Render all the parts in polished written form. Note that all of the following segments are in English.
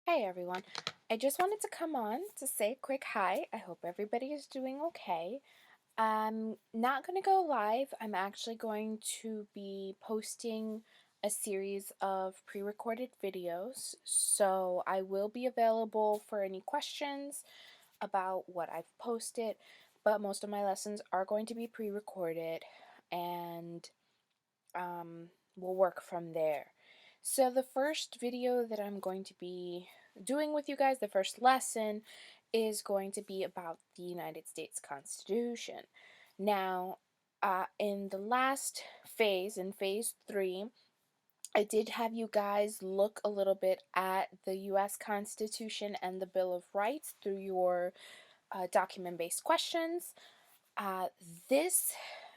Hey everyone, I just wanted to come on to say a quick hi. I hope everybody is doing okay. I'm not going to go live. I'm actually going to be posting a series of pre recorded videos, so I will be available for any questions about what I've posted. But most of my lessons are going to be pre recorded, and we'll work from there. So the first video that I'm going to be doing with you guys, the first lesson, is going to be about the United States Constitution. Now, in the last phase, in phase 3, I did have you guys look a little bit at the U.S. Constitution and the Bill of Rights through your document-based questions. Uh, this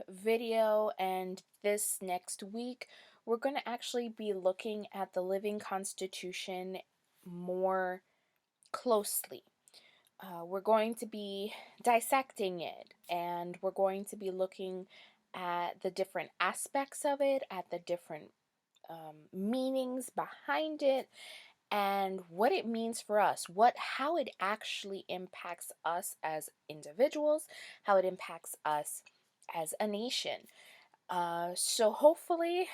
video and this next week, we're going to actually be looking at the living Constitution more closely. We're going to be dissecting it, and we're going to be looking at the different aspects of it, at the different meanings behind it, and what it means for us, how it actually impacts us as individuals, how it impacts us as a nation. So hopefully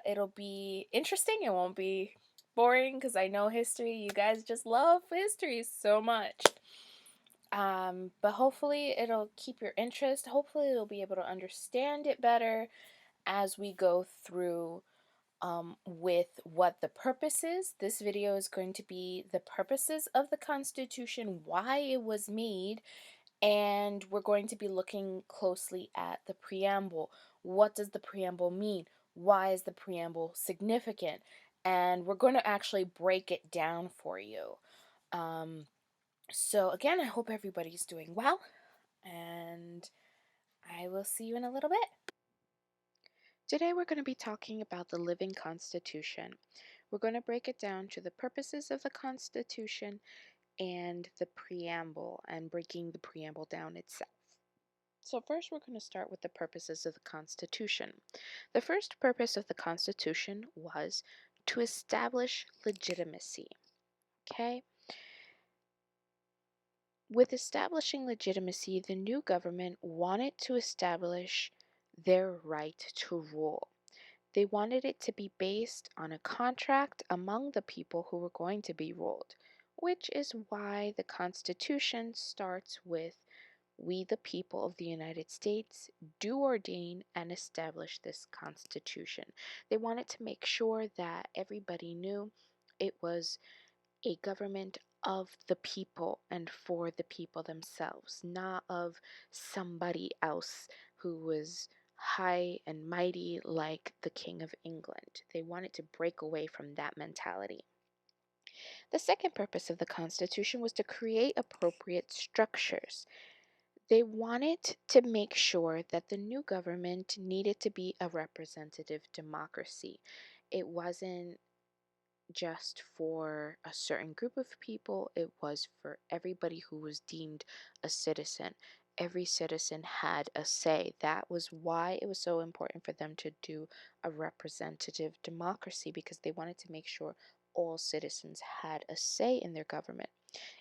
it'll be interesting. It won't be boring because I know history. You guys just love history so much. But hopefully it'll keep your interest. Hopefully you'll be able to understand it better as we go through with what the purpose is. This video is going to be the purposes of the Constitution, why it was made, and we're going to be looking closely at the preamble. What does the preamble mean? Why is the preamble significant? And we're going to actually break it down for you. So again, I hope everybody's doing well, and I will see you in a little bit. Today we're going to be talking about the living Constitution. We're going to break it down to the purposes of the Constitution and the preamble, and breaking the preamble down itself. So first we're going to start with the purposes of the Constitution. The first purpose of the Constitution was to establish legitimacy. Okay? With establishing legitimacy, the new government wanted to establish their right to rule. They wanted it to be based on a contract among the people who were going to be ruled, which is why the Constitution starts with, "We, the people of the United States, do ordain and establish this Constitution." They wanted to make sure that everybody knew it was a government of the people and for the people themselves, not of somebody else who was high and mighty like the King of England. They wanted to break away from that mentality. The second purpose of the Constitution was to create appropriate structures. They wanted to make sure that the new government needed to be a representative democracy. It wasn't just for a certain group of people, it was for everybody who was deemed a citizen. Every citizen had a say. That was why it was so important for them to do a representative democracy, because they wanted to make sure all citizens had a say in their government.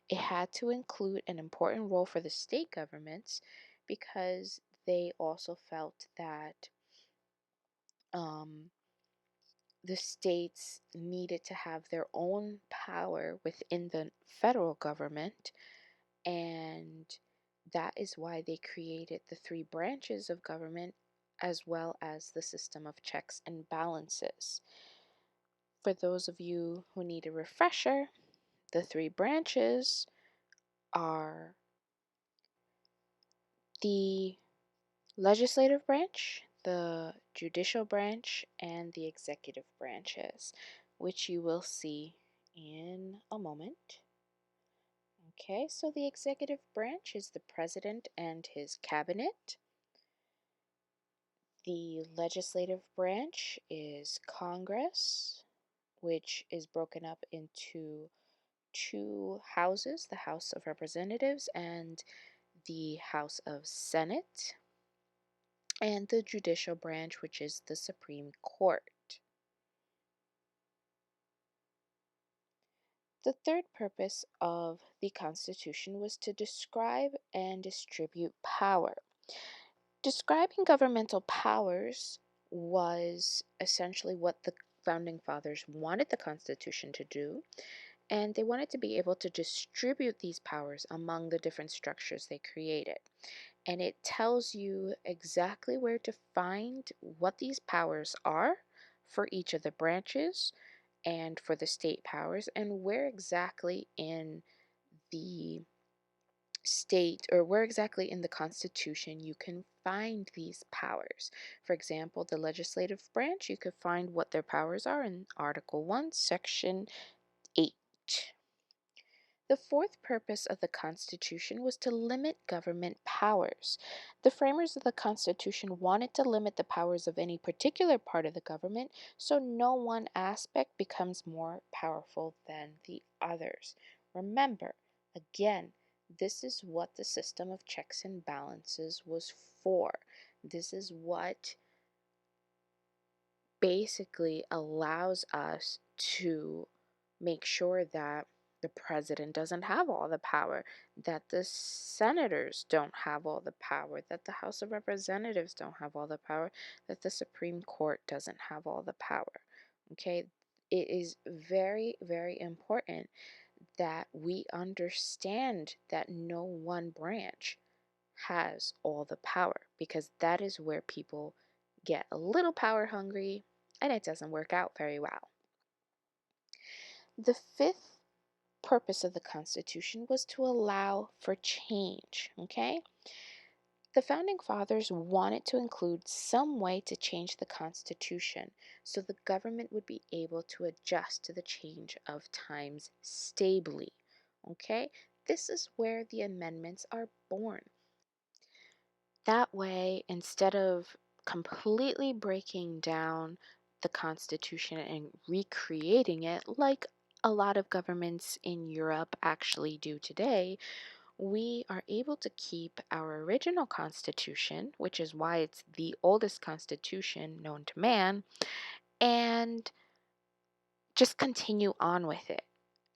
It had to include an important role for the state governments, because they also felt that um, the states needed to have their own power within the federal government, and that is why they created the three branches of government as well as the system of checks and balances. For those of you who need a refresher, the three branches are the legislative branch, the judicial branch, and the executive branches, which you will see in a moment. Okay, so the executive branch is the president and his cabinet. The legislative branch is Congress, which is broken up into two houses, the House of Representatives and the House of Senate, and the judicial branch, which is the Supreme Court. The third purpose of the Constitution was to describe and distribute power. Describing governmental powers was essentially what the founding fathers wanted the Constitution to do, and they wanted to be able to distribute these powers among the different structures they created. And it tells you exactly where to find what these powers are for each of the branches and for the state powers, and where exactly in the state or where exactly in the Constitution you can find these powers. For example, the legislative branch, you could find what their powers are in Article 1, Section 8. The fourth purpose of the Constitution was to limit government powers. The framers of the Constitution wanted to limit the powers of any particular part of the government so no one aspect becomes more powerful than the others. Remember, again, this is what the system of checks and balances was for. This is what basically allows us to make sure that the president doesn't have all the power, that the senators don't have all the power, that the House of Representatives don't have all the power, that the Supreme Court doesn't have all the power. Okay? It is very, very important that we understand that no one branch has all the power because that is where people get a little power hungry and it doesn't work out very well. The fifth purpose of the Constitution was to allow for change, okay? The founding fathers wanted to include some way to change the Constitution so the government would be able to adjust to the change of times stably, okay? This is where the amendments are born. That way, instead of completely breaking down the Constitution and recreating it like a lot of governments in Europe actually do today, we are able to keep our original Constitution, which is why it's the oldest Constitution known to man, and just continue on with it.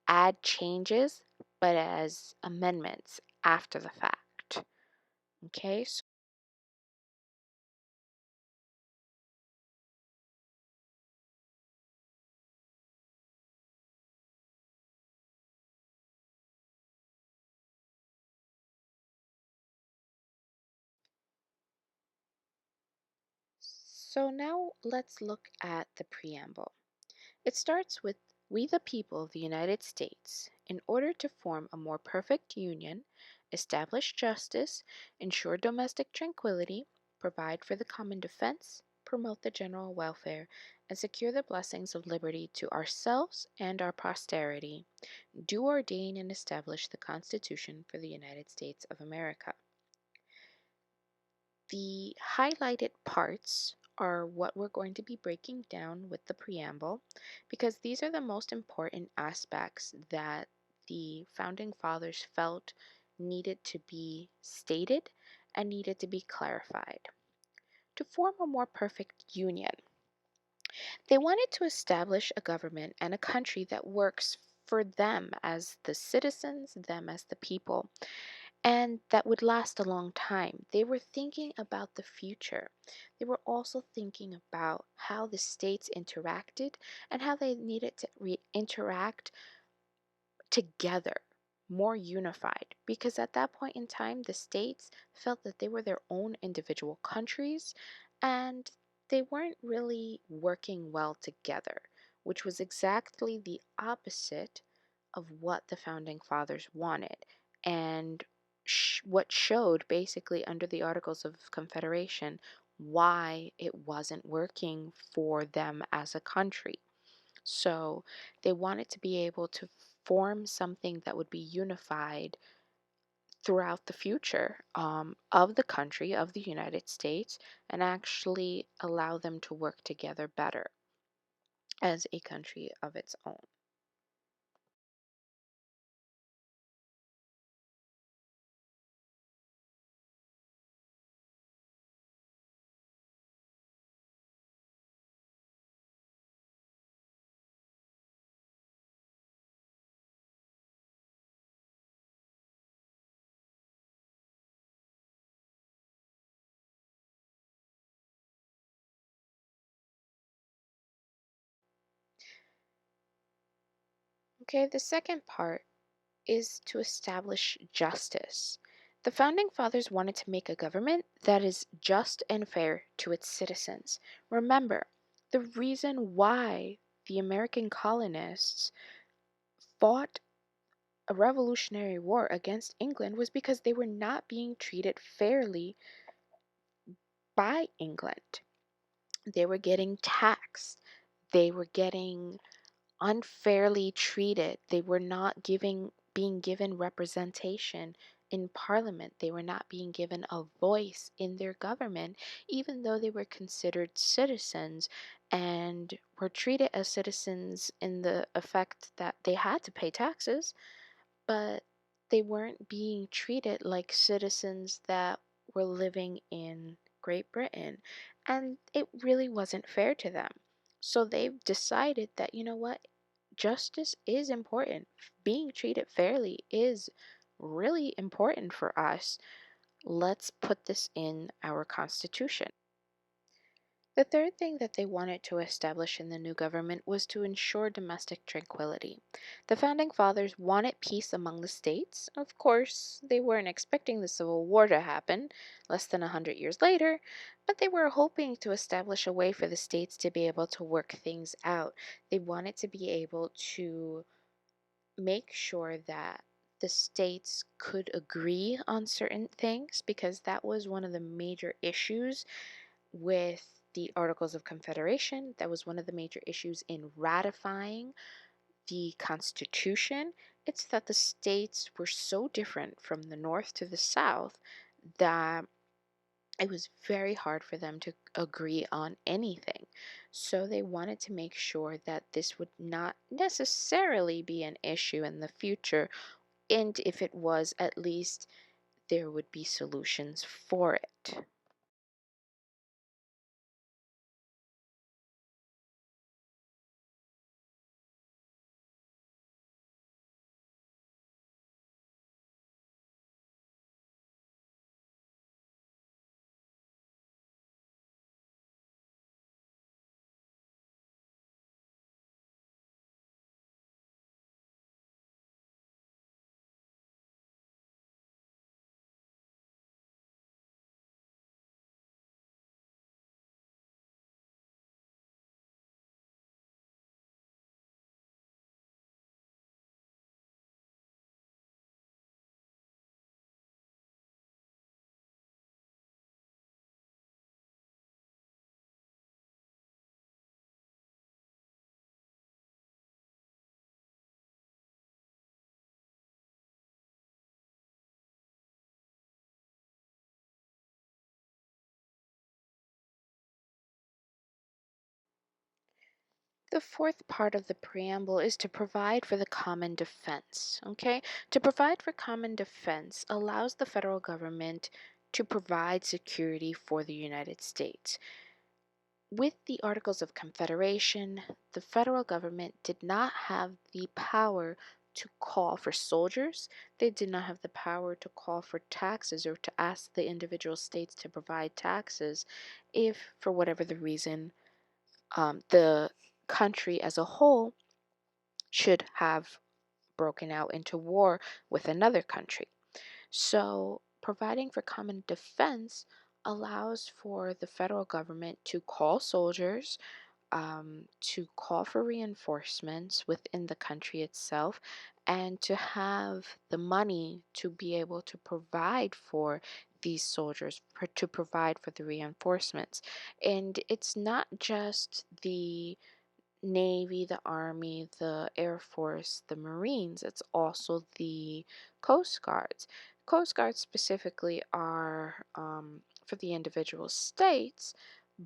Add changes, but as amendments after the fact. Okay, so now let's look at the preamble. It starts with "We the people of the United States, in order to form a more perfect union, establish justice, ensure domestic tranquility, provide for the common defense, promote the general welfare, and secure the blessings of liberty to ourselves and our posterity, do ordain and establish the Constitution for the United States of America." The highlighted parts are what we're going to be breaking down with the preamble because these are the most important aspects that the founding fathers felt needed to be stated and needed to be clarified. To form a more perfect union, they wanted to establish a government and a country that works for them as the citizens, them as the people, and that would last a long time. They were thinking about the future. They were also thinking about how the states interacted and how they needed to interact together, more unified, because at that point in time, the states felt that they were their own individual countries and they weren't really working well together, which was exactly the opposite of what the founding fathers wanted and what showed basically under the Articles of Confederation why it wasn't working for them as a country. So they wanted to be able to form something that would be unified throughout the future of the country, of the United States, and actually allow them to work together better as a country of its own. Okay, the second part is to establish justice. The founding fathers wanted to make a government that is just and fair to its citizens. Remember, the reason why the American colonists fought a revolutionary war against England was because they were not being treated fairly by England. They were getting taxed. They were getting unfairly treated. They were not being given representation in parliament. They were not being given a voice in their government, even though they were considered citizens and were treated as citizens in the effect that they had to pay taxes, but they weren't being treated like citizens that were living in Great Britain. And it really wasn't fair to them. So they've decided that, you know what, justice is important. Being treated fairly is really important for us. Let's put this in our Constitution. The third thing that they wanted to establish in the new government was to ensure domestic tranquility. The founding fathers wanted peace among the states. Of course, they weren't expecting the Civil War to happen less than 100 years later, but they were hoping to establish a way for the states to be able to work things out. They wanted to be able to make sure that the states could agree on certain things because that was one of the major issues with the Articles of Confederation. That was one of the major issues in ratifying the Constitution. It's that the states were so different from the North to the South that it was very hard for them to agree on anything. So they wanted to make sure that this would not necessarily be an issue in the future, and if it was, at least there would be solutions for it. The fourth part of the preamble is to provide for the common defense. Okay? To provide for common defense allows the federal government to provide security for the United States. With the Articles of Confederation, the federal government did not have the power to call for soldiers. They did not have the power to call for taxes or to ask the individual states to provide taxes if, for whatever the reason, the country as a whole should have broken out into war with another country. So, providing for common defense allows for the federal government to call soldiers, to call for reinforcements within the country itself, and to have the money to be able to provide for these soldiers, to provide for the reinforcements. And it's not just the Navy, the Army, the Air Force, the Marines. It's also the Coast Guards. Coast Guards specifically are for the individual states,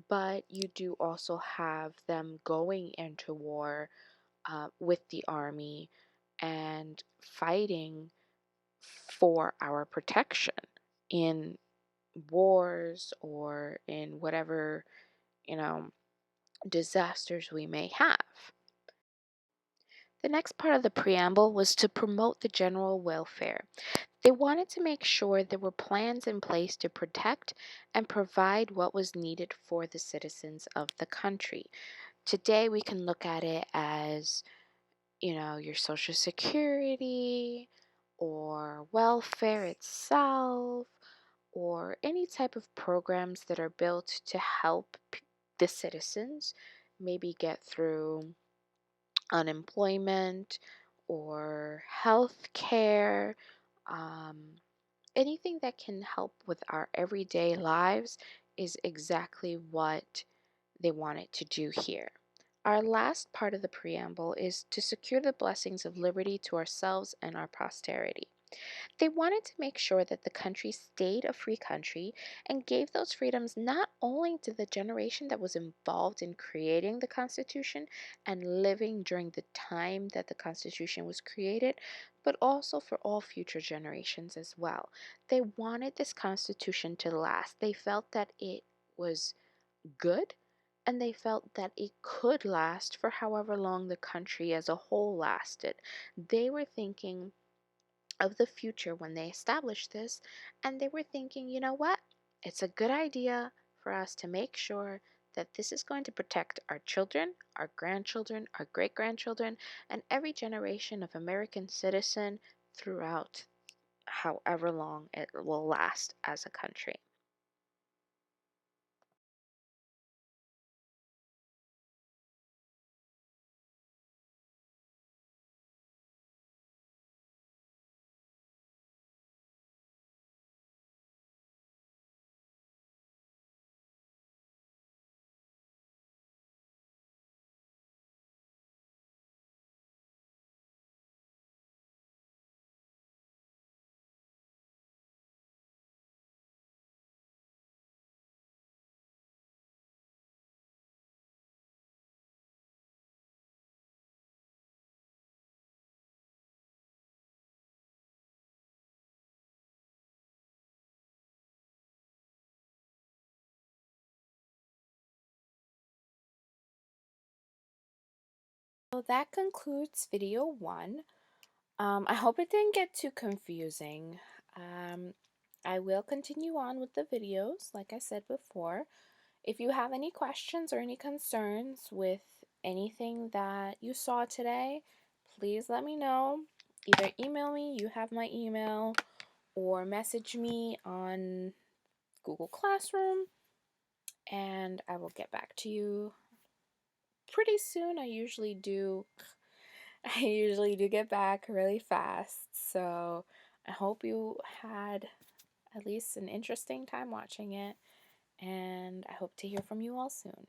but you do also have them going into war with the Army and fighting for our protection in wars or in whatever, you know, disasters we may have. The next part of the preamble was to promote the general welfare. They wanted to make sure there were plans in place to protect and provide what was needed for the citizens of the country. Today, we can look at it as your Social Security or welfare itself or any type of programs that are built to help the citizens maybe get through unemployment or health care, um, anything that can help with our everyday lives is exactly what they wanted to do here. Our last part of the preamble is to secure the blessings of liberty to ourselves and our posterity. They wanted to make sure that the country stayed a free country and gave those freedoms not only to the generation that was involved in creating the Constitution and living during the time that the Constitution was created, but also for all future generations as well. They wanted this Constitution to last. They felt that it was good and they felt that it could last for however long the country as a whole lasted. They were thinking of the future when they established this, and they were thinking, you know what? It's a good idea for us to make sure that this is going to protect our children, our grandchildren, our great grandchildren, and every generation of American citizen throughout however long it will last as a country. So that concludes video one. I hope it didn't get too confusing. Um, I will continue on with the videos, like I said before. If you have any questions or any concerns with anything that you saw today, please let me know. Either email me, you have my email, or message me on Google Classroom, and I will get back to you pretty soon. I usually do get back really fast. So I hope you had at least an interesting time watching it, and I hope to hear from you all soon.